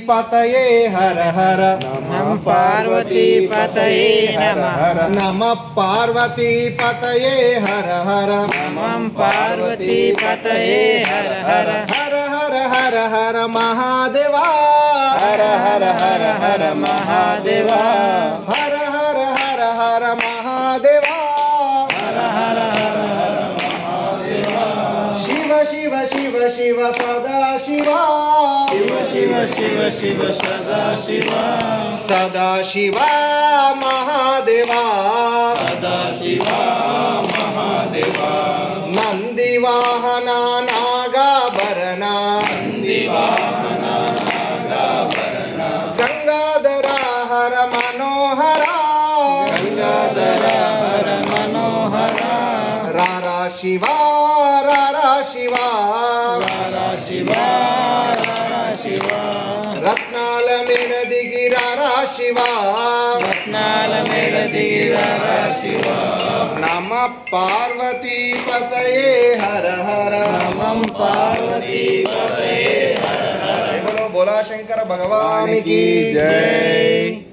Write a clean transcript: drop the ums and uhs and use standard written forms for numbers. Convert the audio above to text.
पतये हर हर नमः पार्वती पतये नमः नमः पार्वती पतये हर हर नमः पार्वती पतये हर हर हर हर हर हर महादेवा हर हर हर हर महादेवा हर हर हर हर महादेवा हर हर हर हर महादेवा शिव शिव शिव शिव सदा शिवा शिव शिव शिव शिव सदा शिवा सदा शिवा महादेवा सदा शिवा महादेवा नंदिवाहना नागाभरणा नंदिवाहना नागाभरणा गंगाधरा हर मनोहरा गंगाधरा हर मनोहरा रारा शिवा रारा शिवा रारा शिवा रारा शिवा रत्नाल मेरदिगी रारा शिवा रत्नाल मेरदिगी रारा शिवा नमः पार्वती पतये हर हर नमः पार्वती पतये हर हर बोलो बोला शंकर भगवान की जय।